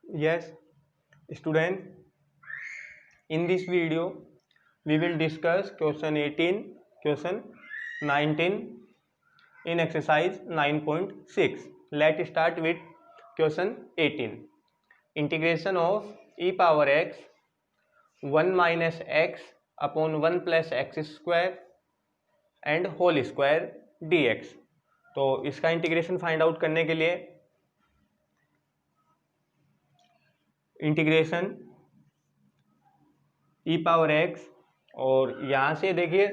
Yes, student, in this video we will discuss question 18, question 19 in exercise 9.6. Let's start with question 18. Integration of e power x 1 minus x upon 1 plus x square and whole square dx. तो इसका integration find out करने के लिए integration ई power x, और यहाँ से देखिए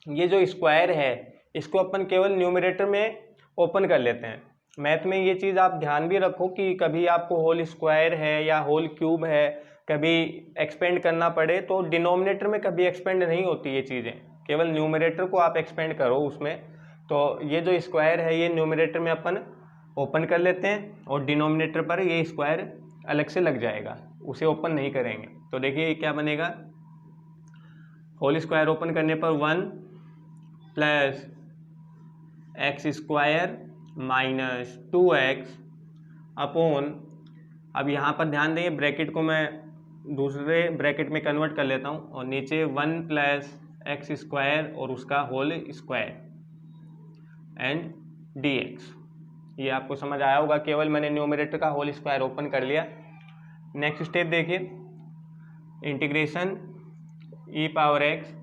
ये जो स्क्वायर है इसको अपन केवल न्यूमरेटर में ओपन कर लेते हैं। मैथ में ये चीज़ आप ध्यान भी रखो कि कभी आपको होल स्क्वायर है या होल क्यूब है कभी एक्सपेंड करना पड़े तो डिनोमिनेटर में कभी एक्सपेंड नहीं होती ये चीज़ें, केवल न्यूमरेटर को आप एक्सपेंड करो उसमें। तो ये जो स्क्वायर है ये न्यूमरेटर में अपन ओपन कर लेते हैं और डिनोमिनेटर पर ये स्क्वायर अलग से लग जाएगा, उसे ओपन नहीं करेंगे। तो देखिए क्या बनेगा, होल स्क्वायर ओपन करने पर 1 plus x square minus 2x upon, अब यहाँ पर ध्यान देंगे ब्रैकेट को मैं दूसरे ब्रैकेट में कन्वर्ट कर लेता हूँ, और नीचे 1 प्लस एक्स स्क्वायर और उसका होल स्क्वायर एंड dx। ये आपको समझ आया होगा, केवल मैंने न्यूमरेटर का होल स्क्वायर ओपन कर लिया। नेक्स्ट स्टेप देखिए, इंटीग्रेशन ई पावर एक्स।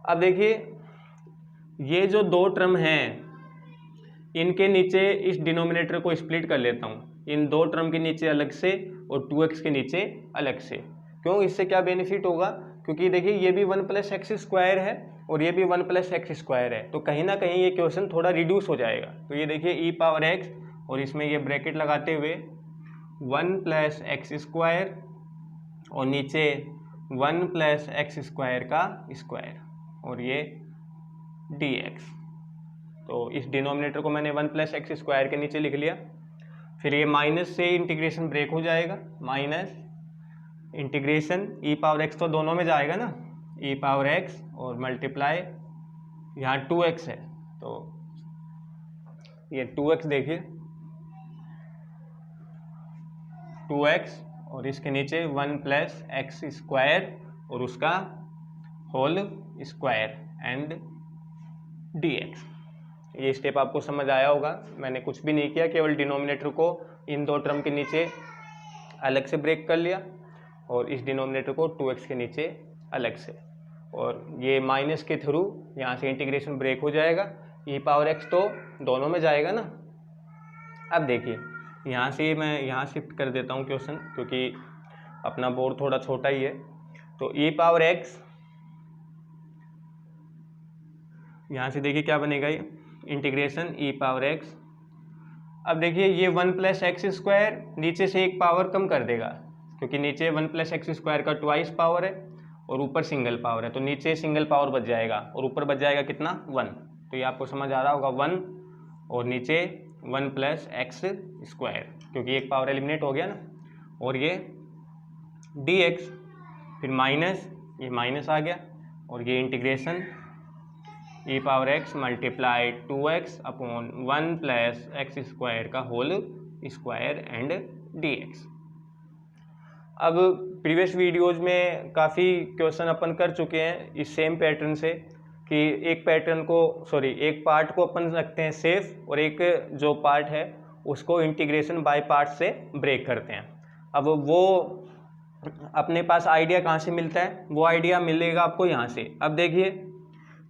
अब देखिए ये जो दो टर्म हैं इनके नीचे इस डिनोमिनेटर को स्प्लिट कर लेता हूँ, इन दो टर्म के नीचे अलग से और 2x के नीचे अलग से। क्यों, इससे क्या बेनिफिट होगा, क्योंकि देखिए ये भी 1 प्लस एक्स स्क्वायर है और ये भी 1 प्लस एक्स स्क्वायर है, तो कहीं ना कहीं ये क्वेश्चन थोड़ा रिड्यूस हो जाएगा। तो ये देखिए ई पावर एक्स और इसमें ये ब्रैकेट लगाते हुए 1 प्लस एक्स स्क्वायर और नीचे 1 प्लस एक्स स्क्वायर का स्क्वायर और ये dx। तो इस डिनोमिनेटर को मैंने 1 प्लस एक्स स्क्वायर के नीचे लिख लिया। फिर ये माइनस से इंटीग्रेशन ब्रेक हो जाएगा, माइनस इंटीग्रेशन ई पावर एक्स तो दोनों में जाएगा ना, ई पावर एक्स और मल्टीप्लाई यहाँ 2x है, तो ये 2x देखिए 2x और इसके नीचे 1 प्लस एक्स स्क्वायर और उसका होल स्क्वायर एंड dx। ये स्टेप आपको समझ आया होगा, मैंने कुछ भी नहीं किया, केवल डिनोमिनेटर को इन दो टर्म के नीचे अलग से ब्रेक कर लिया और इस डिनोमिनेटर को 2x के नीचे अलग से, और ये माइनस के थ्रू यहाँ से इंटीग्रेशन ब्रेक हो जाएगा। ई पावर एक्स तो दोनों में जाएगा ना। अब देखिए यहाँ से मैं यहाँ शिफ्ट कर देता हूँ क्वेश्चन, क्योंकि अपना बोर्ड थोड़ा छोटा ही है। तो ई पावर एक्स यहाँ से देखिए क्या बनेगा, ये इंटीग्रेशन ई पावर एक्स। अब देखिए ये 1 प्लस एक्स स्क्वायर नीचे से एक पावर कम कर देगा, क्योंकि नीचे 1 प्लस एक्स स्क्वायर का ट्वाइस पावर है और ऊपर सिंगल पावर है, तो नीचे सिंगल पावर बच जाएगा और ऊपर बच जाएगा कितना 1। तो ये आपको समझ आ रहा होगा 1 और नीचे 1 प्लस एक्स स्क्वायर, क्योंकि एक पावर एलिमिनेट हो गया ना, और ये dx, फिर माइनस, ये माइनस आ गया और ये इंटीग्रेशन ई power x multiply 2x upon 1 plus x square का होल स्क्वायर एंड dx। अब प्रीवियस वीडियोज़ में काफ़ी क्वेश्चन अपन कर चुके हैं इस सेम पैटर्न से, कि एक पैटर्न को एक पार्ट को अपन रखते हैं सेफ और एक जो पार्ट है उसको इंटीग्रेशन बाय पार्ट से ब्रेक करते हैं। अब वो अपने पास आइडिया कहाँ से मिलता है, वो आइडिया मिलेगा आपको यहाँ से। अब देखिए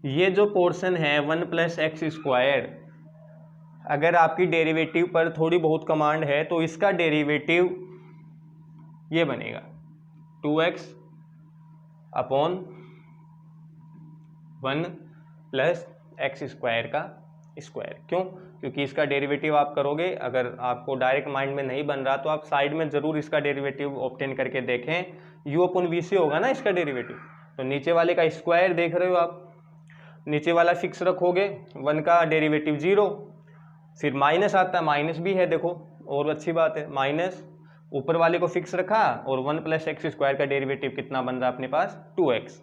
ये जो पोर्शन है 1 प्लस एक्स स्क्वायर, अगर आपकी डेरिवेटिव पर थोड़ी बहुत कमांड है तो इसका डेरिवेटिव ये बनेगा 2x upon 1 plus x square का स्क्वायर। क्यों, क्योंकि इसका डेरिवेटिव आप करोगे, अगर आपको डायरेक्ट माइंड में नहीं बन रहा तो आप साइड में ज़रूर इसका डेरिवेटिव ऑब्टेन करके देखें। u अपॉन v से होगा ना इसका डेरिवेटिव, तो नीचे वाले का स्क्वायर देख रहे हो आप, नीचे वाला फिक्स रखोगे 1 का डेरिवेटिव 0, फिर माइनस आता है, माइनस भी है देखो, और अच्छी बात है, माइनस ऊपर वाले को फिक्स रखा और 1 प्लस एक्स स्क्वायर का डेरिवेटिव कितना बन रहा है अपने पास 2x।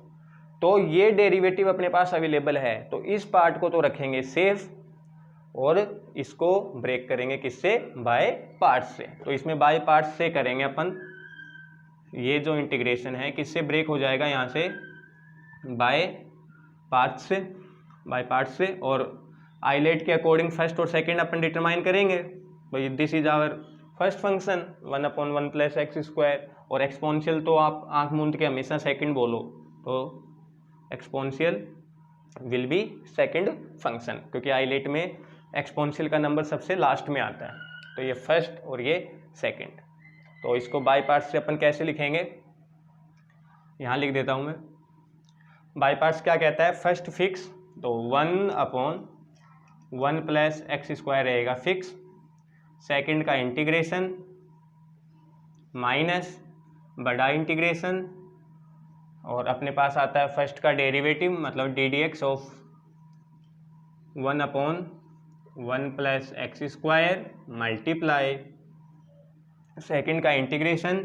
तो ये डेरिवेटिव अपने पास अवेलेबल है, तो इस पार्ट को तो रखेंगे सेफ और इसको ब्रेक करेंगे किससे, बाय पार्ट्स से। तो इसमें बाय पार्ट्स से करेंगे अपन, ये जो इंटीग्रेशन है किससे ब्रेक हो जाएगा, यहाँ से बाय पार्ट्स से, बाय पार्ट्स से। और आइलेट के अकॉर्डिंग फर्स्ट और सेकंड अपन डिटरमाइन करेंगे। तो this is our first function 1/1 + x²। और एक्सपोनेंशियल तो आप आंख मूंद के हमेशा सेकंड बोलो, तो exponential will be second function, क्योंकि आइलेट में एक्सपोनेंशियल का नंबर सबसे लास्ट में आता है। तो ये फर्स्ट और ये सेकंड। तो इसको बाय पार्ट्स से अपन कैसे लिखेंगे, यहाँ लिख देता हूँ मैं। बाय पार्ट्स क्या कहता है, फर्स्ट फिक्स, तो 1/1 + x² रहेगा फिक्स। सेकंड का इंटीग्रेशन माइनस बड़ा इंटीग्रेशन, और अपने पास आता है फर्स्ट का डेरिवेटिव मतलब ddx of 1/1 + x² multiply second का इंटीग्रेशन,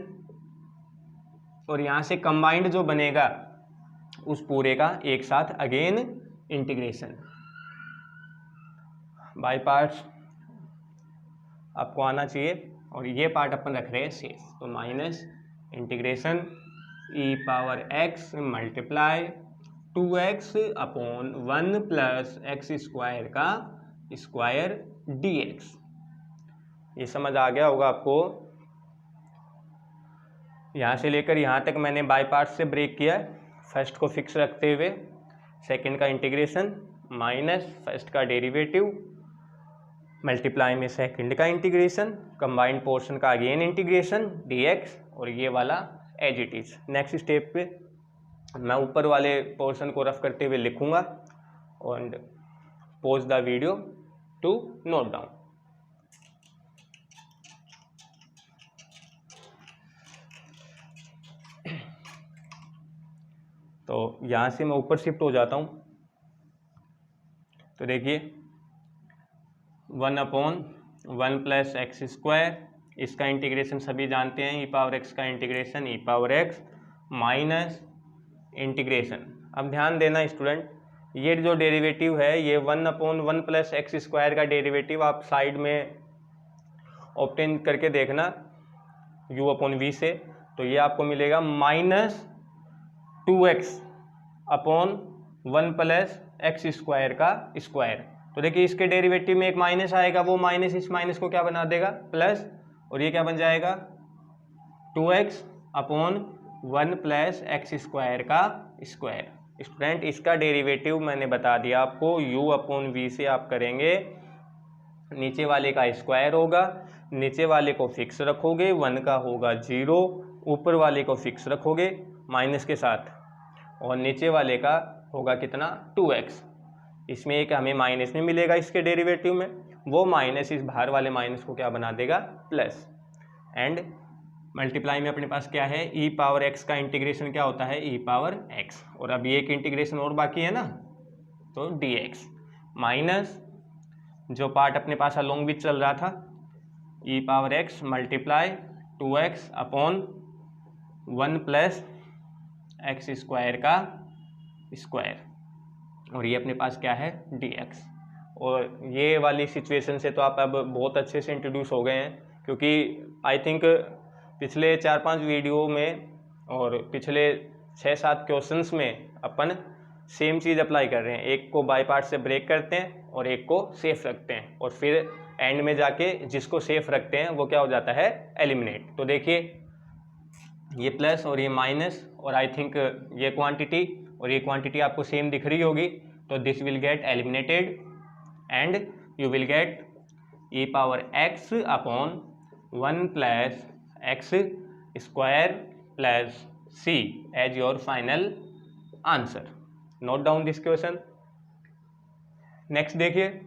और यहाँ से कंबाइंड जो बनेगा उस पूरे का एक साथ अगेन इंटीग्रेशन। बाय पार्ट्स आपको आना चाहिए, और ये पार्ट अपन रख रहे हैं सेफ। तो minus integration e⁻x multiply 2x/1 + x² का स्क्वायर dx। ये समझ आ गया होगा आपको। यहाँ से लेकर यहाँ तक मैंने बाय पार्ट्स से ब्रेक किया, फर्स्ट को फिक्स रखते हुए, सेकंड का इंटीग्रेशन माइनस फर्स्ट का डेरिवेटिव मल्टीप्लाई में सेकंड का इंटीग्रेशन, कंबाइंड पोर्शन का अगेन इंटीग्रेशन dx, और ये वाला as it is. Next step पे मैं ऊपर वाले पोर्शन को रफ करते हुए लिखूंगा, और pause the video to note down. तो यहाँ से मैं ऊपर शिफ्ट हो जाता हूँ। तो देखिए 1/1 + x², इसका इंटीग्रेशन सभी जानते हैं, e⁻x का इंटीग्रेशन e⁻x माइनस इंटीग्रेशन। अब ध्यान देना स्टूडेंट, ये जो डेरिवेटिव है ये 1/1 + x² का डेरिवेटिव आप साइड में ऑब्टेन करके देखना u/v से। तो ये आपको मिलेगा -2x/1 + x² का स्क्वायर। तो देखिए इसके डेरिवेटिव में एक माइनस आएगा, वो माइनस इस माइनस को क्या बना देगा, प्लस, और ये क्या बन जाएगा 2x/1 + x² का स्क्वायर। स्टूडेंट इसका डेरिवेटिव मैंने बता दिया आपको, u/v से आप करेंगे, नीचे वाले का स्क्वायर होगा, नीचे वाले को फिक्स रखोगे, 1 का होगा 0, ऊपर वाले को फिक्स रखोगे माइनस के साथ, और नीचे वाले का होगा कितना 2x। इसमें एक हमें माइनस में मिलेगा इसके डेरिवेटिव में, वो माइनस इस बाहर वाले माइनस को क्या बना देगा प्लस, एंड मल्टीप्लाई में अपने पास क्या है e⁻x का इंटीग्रेशन क्या होता है e⁻x, और अब एक इंटीग्रेशन और बाकी है ना, तो dx माइनस जो पार्ट अपने पास अलोंग विच चल रहा था e⁻x मल्टीप्लाई 2x/1 + x² का स्क्वायर, और ये अपने पास क्या है dx। और ये वाली सिचुएशन से तो आप अब बहुत अच्छे से इंट्रोड्यूस हो गए हैं, क्योंकि आई थिंक पिछले 4-5 वीडियो में और पिछले 6-7 क्वेश्चंस में अपन सेम चीज़ अप्लाई कर रहे हैं। एक को बाय पार्ट से ब्रेक करते हैं और एक को सेफ रखते हैं, और फिर एंड में जाके जिसको सेफ रखते हैं वो क्या हो जाता है एलिमिनेट। तो देखिए ये प्लस और ये माइनस, और आई थिंक ये क्वांटिटी और ये क्वांटिटी आपको सेम दिख रही होगी, तो this will get eliminated and you will get e⁻x/1 + x² + c as your final answer. Note down this question. Next देखिए,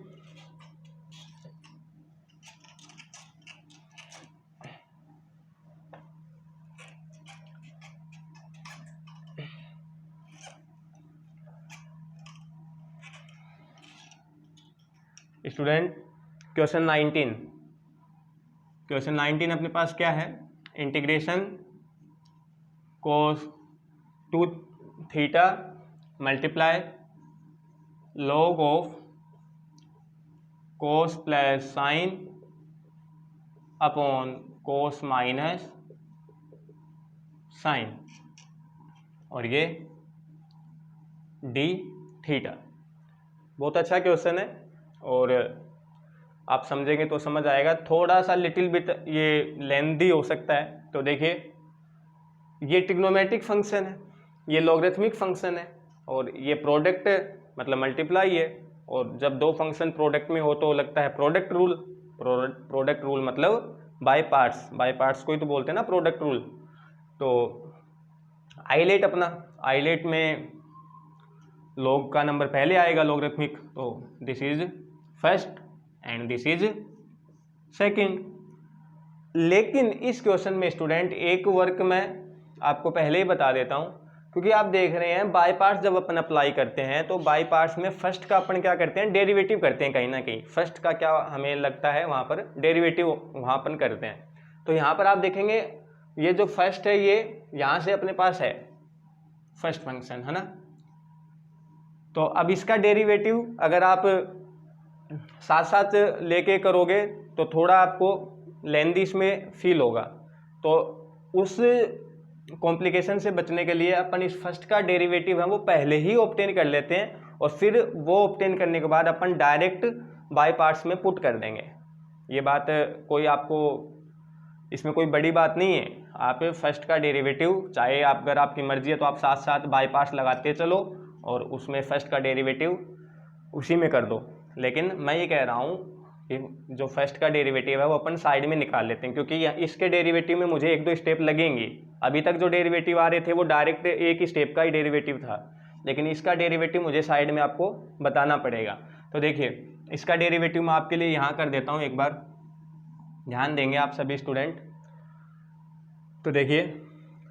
स्टूडेंट क्वेश्चन 19 अपने पास क्या है, integration cos 2θ multiply log of cos plus sine upon cos minus sine, और ये D theta. बहुत अच्छा question है और आप समझेंगे तो समझ आएगा। थोड़ा सा लिटिल बिट ये लेंथी हो सकता है। तो देखिए ये ट्रिग्नोमेट्रिक फंक्शन है, ये लॉगरिथमिक फंक्शन है, और ये प्रोडक्ट मतलब मल्टीप्लाई है। और जब दो फंक्शन प्रोडक्ट में हो तो लगता है प्रोडक्ट रूल। प्रोडक्ट रूल मतलब बाय पार्ट्स, बाय पार्ट्स को ही तो बोलते हैं ना प्रोडक्ट रूल। तो आइलेट अपना, आइलेट में लॉग का नंबर पहले आएगा लॉगरिथमिक, तो this is first and this is second. लेकिन इस क्वेश्चन में स्टूडेंट एक वर्क मैं आपको पहले ही बता देता हूं, क्योंकि आप देख रहे हैं बाय पार्ट्स जब अपन अप्लाई करते हैं तो बाय पार्ट्स में फर्स्ट का अपन क्या करते हैं, डेरिवेटिव करते हैं कहीं ना कहीं। फर्स्ट का क्या हमें लगता है वहां पर डेरिवेटिव वहां अपन करते हैं। तो यहाँ पर आप देखेंगे ये जो फर्स्ट है ये यहाँ से अपने पास है फर्स्ट फंक्शन, है ना। तो अब इसका डेरिवेटिव अगर आप साथ साथ लेके करोगे तो थोड़ा आपको लेंथी इसमें फील होगा। तो उस कॉम्प्लिकेशन से बचने के लिए अपन इस फर्स्ट का डेरिवेटिव है वो पहले ही ऑब्टेन कर लेते हैं, और फिर वो ऑब्टेन करने के बाद अपन डायरेक्ट बाय पार्ट्स में पुट कर देंगे। ये बात कोई आपको इसमें कोई बड़ी बात नहीं है। आप फर्स्ट का डेरिवेटिव चाहे आप अगर आपकी मर्जी है तो आप साथ साथ बाय पार्ट्स लगाते चलो और उसमें फर्स्ट का डेरिवेटिव उसी में कर दो। लेकिन मैं ये कह रहा हूँ कि जो फर्स्ट का डेरिवेटिव है वो अपन साइड में निकाल लेते हैं, क्योंकि इसके डेरिवेटिव में मुझे एक दो स्टेप लगेंगे। अभी तक जो डेरिवेटिव आ रहे थे वो डायरेक्ट एक ही स्टेप का ही डेरिवेटिव था, लेकिन इसका डेरिवेटिव मुझे साइड में आपको बताना पड़ेगा। तो देखिए इसका डेरिवेटिव मैं आपके लिए यहाँ कर देता हूँ, एक बार ध्यान देंगे आप सभी स्टूडेंट। तो देखिए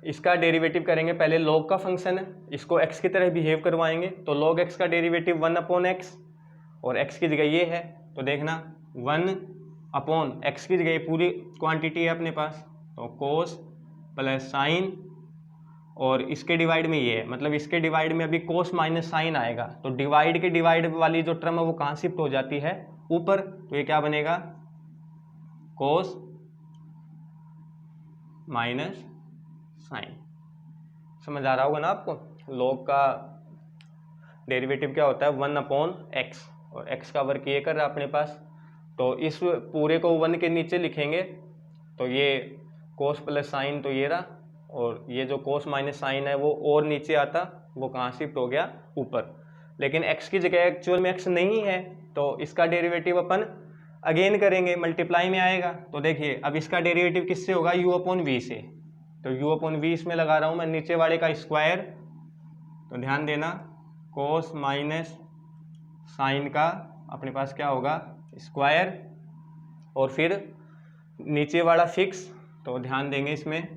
इसका डेरिवेटिव करेंगे, पहले लॉग का फंक्शन है, इसको x की तरह बिहेव करवाएंगे। तो log x का डेरिवेटिव 1/x, और x की जगह ये है तो देखना 1/x की जगह पूरी क्वांटिटी है अपने पास, तो कोस प्लस साइन, और इसके डिवाइड में ये है, मतलब इसके डिवाइड में अभी कोस माइनस साइन आएगा। तो डिवाइड के डिवाइड वाली जो टर्म है वो कहाँ शिफ्ट हो जाती है, ऊपर। तो ये क्या बनेगा, कोस माइनस साइन। समझ आ रहा होगा ना आपको। log का डेरिवेटिव क्या होता है 1/x, और x का वर्क ये कर रहा है अपने पास। तो इस पूरे को 1 के नीचे लिखेंगे तो ये कोस प्लस साइन, तो ये रहा, और ये जो कोस माइनस साइन है वो और नीचे आता, वो कहाँ शिफ्ट हो गया, ऊपर। लेकिन x की जगह एक्चुअल में x नहीं है, तो इसका डेरिवेटिव अपन अगेन करेंगे, मल्टीप्लाई में आएगा। तो देखिए अब इसका डेरिवेटिव किससे होगा, u/v से। तो u/v इसमें लगा रहा हूँ मैं, नीचे वाले का स्क्वायर, तो ध्यान देना कोस माइनस साइन का अपने पास क्या होगा, स्क्वायर, और फिर नीचे वाला फिक्स, तो ध्यान देंगे इसमें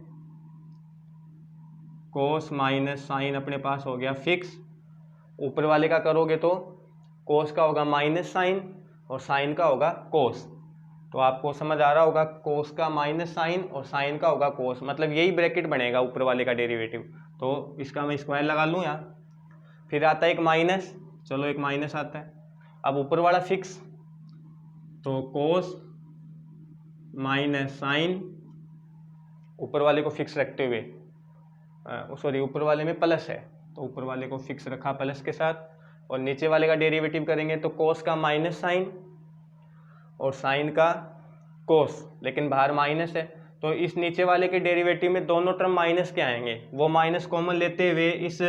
कोस माइनस साइन अपने पास हो गया फिक्स। ऊपर वाले का करोगे तो कोस का होगा माइनस साइन और साइन का होगा कोस। तो आपको समझ आ रहा होगा, कोस का माइनस साइन और साइन का होगा कोस, मतलब यही ब्रैकेट बनेगा ऊपर वाले का डेरिवेटिव। तो इसका मैं स्क्वायर लगा लूँ यहाँ। फिर आता है एक माइनस, चलो एक माइनस आता है। अब ऊपर वाला फिक्स, तो कोस माइनस साइन, ऊपर वाले को फिक्स रखते हुए, सॉरी ऊपर वाले में प्लस है तो ऊपर वाले को फिक्स रखा प्लस के साथ, और नीचे वाले का डेरिवेटिव करेंगे तो कोस का माइनस साइन और साइन का कोस, लेकिन बाहर माइनस है। तो इस नीचे वाले के डेरिवेटिव में दोनों टर्म माइनस के आएंगे, वो माइनस कॉमन लेते हुए इस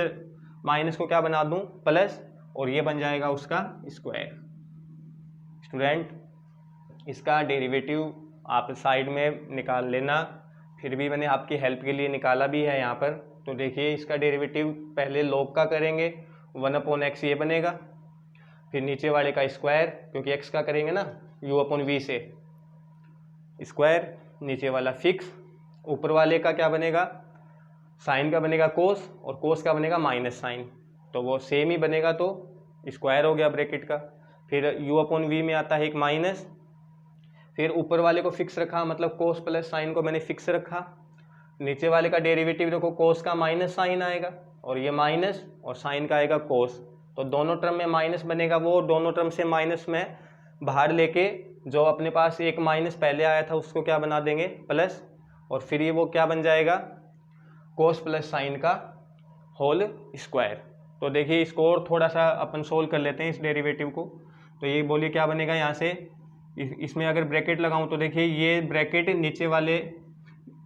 माइनस को क्या बना दूं, प्लस, और ये बन जाएगा उसका स्क्वायर। स्टूडेंट इसका डेरिवेटिव आप साइड में निकाल लेना, फिर भी मैंने आपकी हेल्प के लिए निकाला भी है यहाँ पर। तो देखिए इसका डेरिवेटिव पहले log का करेंगे 1/x ये बनेगा, फिर नीचे वाले का स्क्वायर, क्योंकि x का करेंगे ना u/v से, स्क्वायर, नीचे वाला फिक्स, ऊपर वाले का क्या बनेगा, साइन का बनेगा कोस, और कोस का बनेगा माइनस साइन, तो वो सेम ही बनेगा, तो स्क्वायर हो गया ब्रैकेट का। फिर u/v में आता है एक माइनस, फिर ऊपर वाले को फिक्स रखा, मतलब कोस प्लस साइन को मैंने फिक्स रखा। नीचे वाले का डेरिवेटिव देखो, कोस का माइनस साइन आएगा, और ये माइनस, और साइन का आएगा कोस, तो दोनों टर्म में माइनस बनेगा, वो दोनों टर्म से माइनस मैं बाहर लेके जो अपने पास एक माइनस पहले आया था उसको क्या बना देंगे, प्लस, और फिर ये वो क्या बन जाएगा, कोस प्लस साइन का होल स्क्वायर। तो देखिए इसको और थोड़ा सा अपन सोल्व कर लेते हैं इस डेरिवेटिव को। तो ये बोलिए क्या बनेगा यहाँ से, इसमें अगर ब्रैकेट लगाऊं तो देखिए ये ब्रैकेट नीचे वाले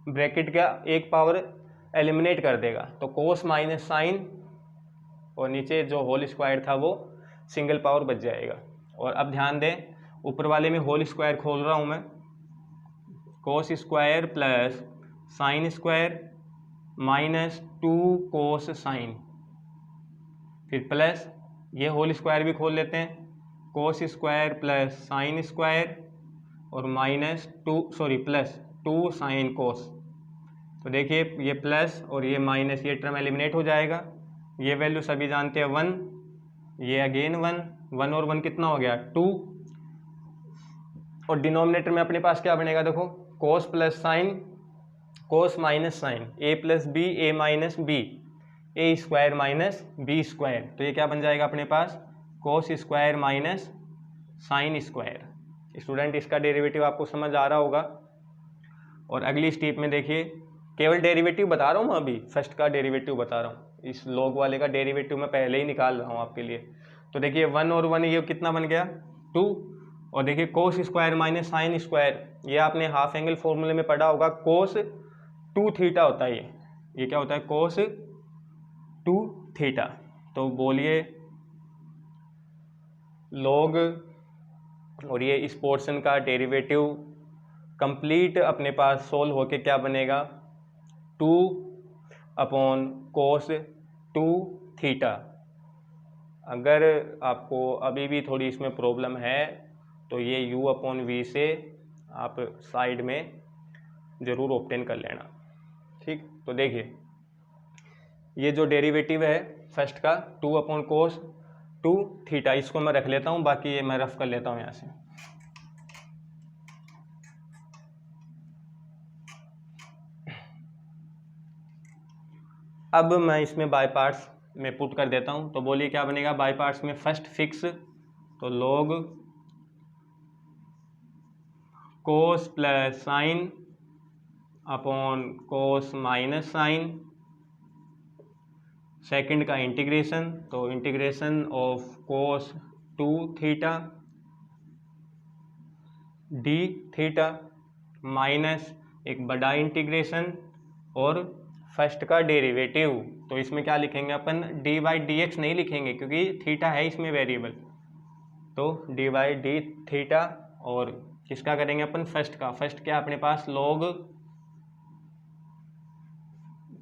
ब्रैकेट का एक पावर एलिमिनेट कर देगा, तो कोस माइनस साइन और नीचे जो होल स्क्वायर था वो सिंगल पावर बच जाएगा। और अब ध्यान दें, ऊपर वाले में होल स्क्वायर खोल रहा हूँ मैं, cos square plus sine square minus 2 कोस साइन, फिर प्लस ये होल स्क्वायर भी खोल लेते हैं, cos square plus sine square और माइनस प्लस 2 साइन कोस। तो देखिए ये प्लस और ये माइनस, ये टर्म एलिमिनेट हो जाएगा, ये वैल्यू सभी जानते हैं 1, ये अगेन 1 और 1 कितना हो गया 2, और डिनोमिनेटर में अपने पास क्या बनेगा देखो, cos plus sine cos minus sine, A plus B A minus B, A square minus B square. तो ये क्या बन जाएगा अपने पास, cos square minus sine square. Student इसका डेरिवेटिव आपको समझ आ रहा होगा। और अगली स्टेप में देखिए, केवल डेरिवेटिव बता रहा हूँ मैं, अभी फर्स्ट का डेरिवेटिव बता रहा हूँ, इस लॉग वाले का डेरिवेटिव मैं पहले ही निकाल रहा हूँ आपके लिए। तो देखिए 1 और 1 ये कितना बन गया 2, और देखिए कोस स्क्वायर माइनस साइन स्क्वायर, ये आपने हाफ एंगल फॉर्मूले में पढ़ा होगा, कोस 2 थीटा होता है ये क्या होता है, कोस 2 थीटा। तो बोलिए लॉग, और ये इस पोर्शन का डेरिवेटिव कंप्लीट अपने पास सोल्व होके क्या बनेगा, 2 अपॉन कोस 2 थीटा। अगर आपको अभी भी थोड़ी इसमें प्रॉब्लम है तो ये u अपॉन वी से आप साइड में ज़रूर ऑब्टेन कर लेना, ठीक। तो देखिए ये जो डेरिवेटिव है फर्स्ट का 2 अपॉन कोस 2 थीटा, इसको मैं रख लेता हूँ, बाकी ये मैं रफ कर लेता हूँ यहाँ से। अब मैं इसमें बाय पार्ट्स में पुट कर देता हूँ। तो बोलिए क्या बनेगा बाय पार्ट्स में, फर्स्ट फिक्स, तो log cos plus sine upon cos minus sine, second का इंटीग्रेशन, तो integration of cos 2 theta D theta, minus एक बड़ा इंटीग्रेशन और फर्स्ट का डेरिवेटिव। तो इसमें क्या लिखेंगे अपन, डी बाई डी एक्स नहीं लिखेंगे क्योंकि थीटा है इसमें वेरिएबल, तो डी बाई डी थीटा, और किसका करेंगे अपन, फर्स्ट का। फर्स्ट क्या अपने पास, log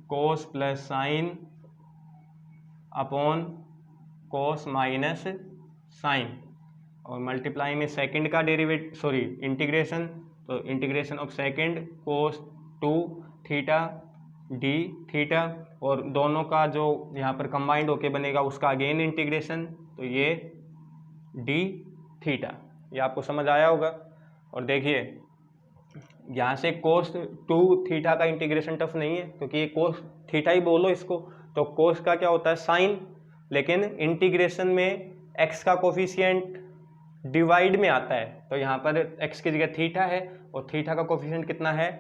cos plus sine upon cos minus sine, और मल्टीप्लाई में सेकंड का इंटीग्रेशन, तो integration of second cos 2 theta D theta, और दोनों का जो यहाँ पर कंबाइंड होके बनेगा उसका अगेन इंटीग्रेशन, तो ये डी थीटा। ये आपको समझ आया होगा। और देखिए यहाँ से कोस 2 थीटा का इंटीग्रेशन टफ नहीं है क्योंकि ये कोस थीटा ही बोलो इसको, तो कोस का क्या होता है साइन, लेकिन इंटीग्रेशन में एक्स का कोफिशिएंट डिवाइड में आता है, तो यहाँ पर एक्स की जगह थीटा है और थीटा का कोफिशिएंट कितना है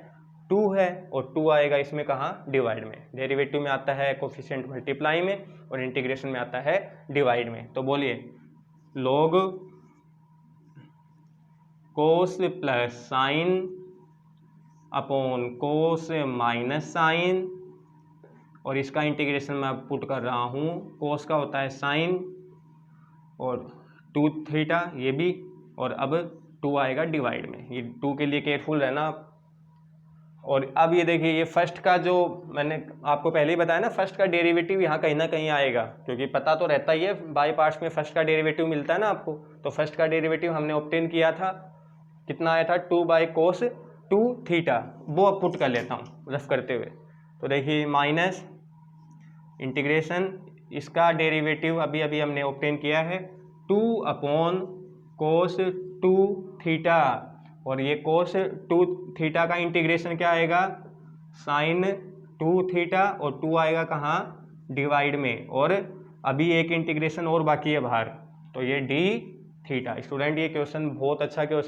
2 है, और 2 आएगा इसमें कहाँ, डिवाइड में। डेरिवेटिव में आता है कोफिशिएंट मल्टीप्लाई में और इंटीग्रेशन में आता है डिवाइड में। तो बोलिए log cos plus sine upon cos minus sine, और इसका इंटीग्रेशन मैं पुट कर रहा हूँ, कोस का होता है साइन और 2 थीटा ये भी, और अब 2 आएगा डिवाइड में, ये 2 के लिए केयरफुल रहना आप। और अब ये देखिए ये फर्स्ट का जो मैंने आपको पहले ही बताया ना, फर्स्ट का डेरिवेटिव यहाँ कहीं ना कहीं आएगा, क्योंकि पता तो रहता ही है बाय पार्ट्स में फर्स्ट का डेरिवेटिव मिलता है ना आपको। तो फर्स्ट का डेरिवेटिव हमने ऑब्टेन किया था, कितना आया था 2 बाई कोस 2 थीटा, वो अब पुट कर लेता हूँ रफ करते हुए। तो देखिए माइनस इंटीग्रेशन, इसका डेरिवेटिव अभी अभी हमने ऑब्टेन किया है 2 अपॉन कोस 2 थीटा, और ये कोस 2 थीटा का इंटीग्रेशन क्या आएगा, साइन 2 थीटा, और 2 आएगा कहाँ, डिवाइड में, और अभी एक इंटीग्रेशन और बाकी है बाहर, तो ये डी थीटा। स्टूडेंट ये क्वेश्चन बहुत अच्छा क्वेश्चन